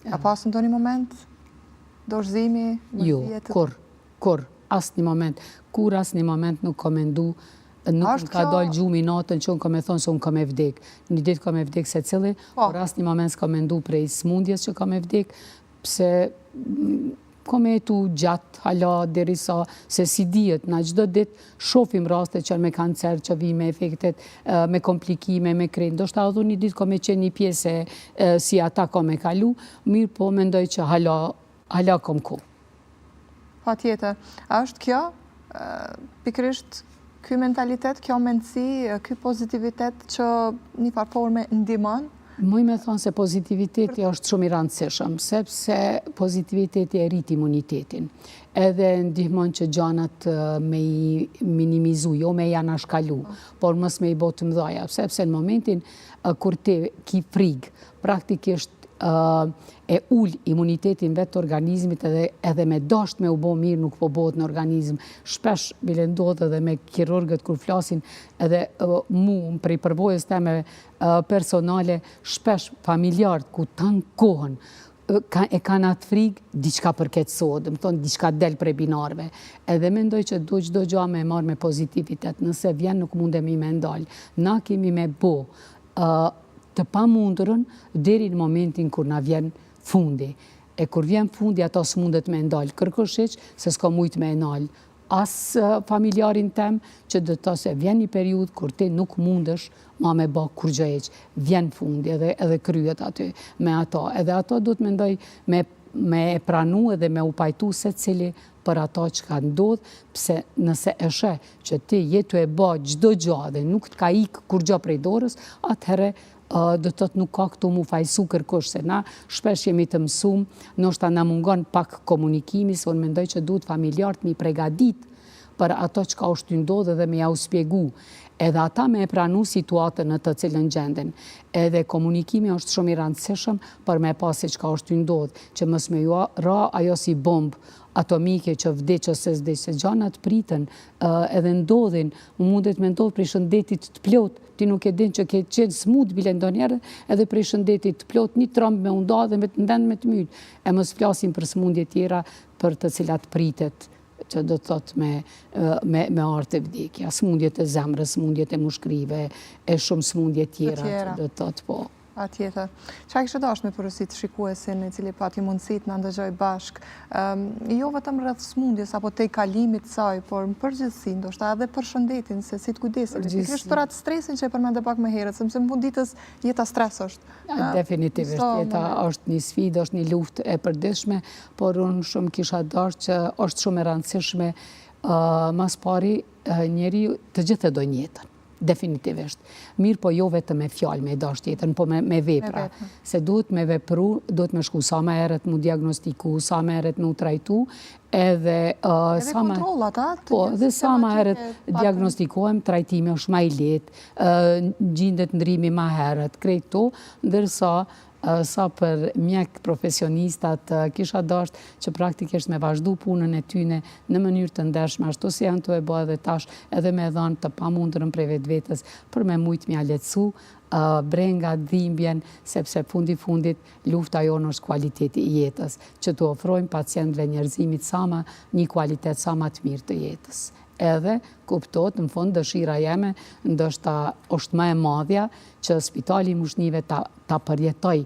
A pas në do një moment, dorëzimi, mërzijet? Jo, kur, asë një moment. Kur asë një moment nuk ka mendu, nuk ka dollë gjumi natën që unë ka me thonë se unë ka me vdek. Një ditë ka me vdek se cili, por asë një moment s'ka mendu prej smundjes që ka me vdek, pse ka me jetu gjatë, hala, derisa, se si dijet, na gjdo ditë shofim raste që me kancer, që vi me efektet, me komplikime, me krejnë. Do shta adhu një ditë ka me qenë një pjesë si ata ka me kalu, mirë po mendoj që hala kom ku. Pa tjetër. A është kjo, pikrisht, ky mentalitet, kjo mendësi, ky pozitivitet që një farforme ndimon? Muj me thonë se pozitiviteti është shumë i rëndësishëm, sepse pozitiviteti e rrit imunitetin. Edhe ndihmon që gjanat me i minimizu, jo me i anashkalu, por mës me i botë mëdhaja, sepse në momentin kur te ki frigë, praktikisht e ullë imunitetin vetë të organizmit edhe me dasht me u bo mirë nuk po botë në organizm. Shpesh bile ndodhë edhe me kirurgët kur flasin edhe mu prej përvojës teme personale, shpesh familjarët ku tanë kohën e kanë atë frigë, diçka përketësot, më thonë diçka del prej binarve. Edhe mendoj që do qdo gja me marrë me pozitivitet, nëse vjen nuk mundemi me ndalë. Na kemi me bo të pa mundërën deri në momentin kur na vjen fundi. E kur vjen fundi, ato s'mundet me ndalë kërkoshiq, se s'ka mujt me ndalë as familjarin tem, që dhe të se vjen një periud kur ti nuk mundesh ma me ba kur gjëheq. Vjen fundi edhe kryet aty me ato. Edhe ato du të mendoj me e pranu edhe me u pajtu se cili për ato që ka ndodhë, pse nëse e shë që ti jetu e ba gjdo gjo dhe nuk të ka ikë kur gjo prej dorës, atëhere do të nuk ka këtu mu fajsu kërkush, se na shpesh jemi të mësum, nështë na mungon pak komunikimi, se unë mendoj që duhet familjartë mi pregadit për ato që ka është të ndodhë dhe me ja u spjegu. Edhe ata me e pranu situatën në të cilën gjenden. Edhe komunikimi është shumë i rëndësishëm për me pasi që ka është të ndodhë, që mës me ju ra ajo si bombë atomike që vdeq ose s'vdeq, se gjanat pritën edhe ndodhin, mundet me ndodhë prej shëndetit të plot, ti nuk e din që ke qenë smut bile ndonjërë, edhe prej shëndetit të plot, një trëmbë me unda dhe në vend me të myllë. E mos flasim për smundje tjera për të cilat pritet, që do të thot me artë e vdekja, smundjet e zemrës, smundjet e mushkrive, e shumë smundje tjera, që do të thot po. A tjetër. Qa kështë dash me përësit shikuesin i cili pati mundësit në ndëgjoj bashk, jo vetëm rrëth smundjes apo te i kalimit saj, por më përgjithsi, ndoshta edhe për shëndetin, se si të kujdesin. Kështë për atë stresin që e përmende pak me herët, sepse më funditës jeta stres është. Definitivisht, jeta është një sfidë, është një luft e përdishme, por unë shumë kisha dash që është shumë e rëndësishme, mas pari njeri të gjithë e do njetën. Definitivisht. Mirë po jo vetë me fjalë, me dash tjetër, po me vepra. Se duhet me vepru, duhet me shku sa me eret mu diagnostiku, sa me eret mu trajtu, edhe kontrollat, po, dhe sa me eret diagnostikohem, trajtime është ma i letë, gjindet ndrimi ma heret, krejto, ndërsa sa për mjek profesionistat kisha dasht që praktikisht me vazhdu punën e tyne në mënyrë të ndershme, ashtu si janë të e bëhe dhe tash edhe me dhanë të pamundërën prej vetë vetës për me mujtë mja letësu, brenga, dhimbjen, sepse fundit lufta jonë është kualiteti i jetës, që të ofrojmë pacientëve njerëzimit sama një kualitet sama të mirë të jetës. Edhe kuptot, në fund, dëshira jeme, ndoshta është më e madhja që spitali i mushnive ta përjetoj,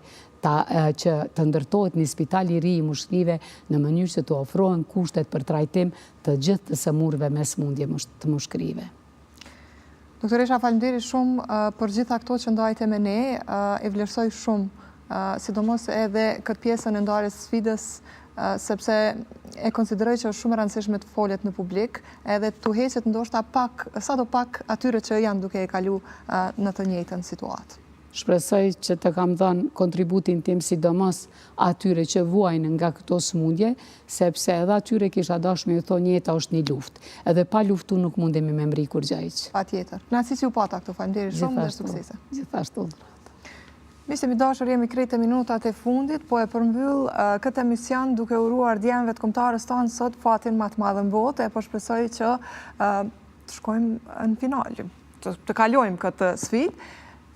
që të ndërtojt një spital i ri i mushnive në mënyrë që të ofrohen kushtet për trajtim të gjithë të sëmurve me smundje të mushkrive. Doktoresha, faleminderit shumë për gjitha këto që ndajte me ne, e vlerësoj shumë, sidomos edhe këtë pjesën e ndarjes sfidës, sepse e konsideroj që është shumë rëndësishme të folet në publik, edhe të heqet ndoshta pak, sa do pak atyre që janë duke e kalu në të njëjtën situatë. Shpresoj që të kam dhënë kontributin tim sidomos atyre që vuajnë nga këto smundje, sepse edhe atyre kisha dash me ju thonë jeta është një luftë, edhe pa luftu nuk mundemi me mri kur gjajq. Pa tjetër. Në si që u pata këtu, faleminderit shumë dhe suksese. Gjithashtu. Mishë mi dashur, jemi krejt e minutat e fundit, po e përmbyll këtë emision duke uruar djemëve të kombëtarës tonë sot fatin më të madhe në botë, e po shpresoj që të shkojmë në final, të kalojmë këtë sfidë.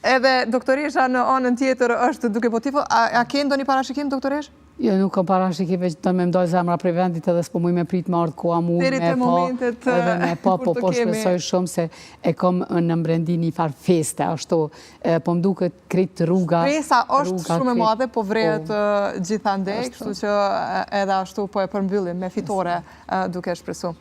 Edhe doktoresha në anën tjetër është duke po tifo. A ke ndonjë parashikim, doktoresh? Jo, nuk kam parashikim, veç të me mdoj zemra prej vendit edhe s'po muj me prit me ardhë koha mu Deri te momentet edhe me po kur të kemi. shpresoj shumë se e kom në mbrendi një farë feste, ashtu, po m'duket krit rruga. Presa është shumë e madhe, po vrehet gjithandej, kështu që edhe ashtu po e përmbyllim me fitore duke shpresu.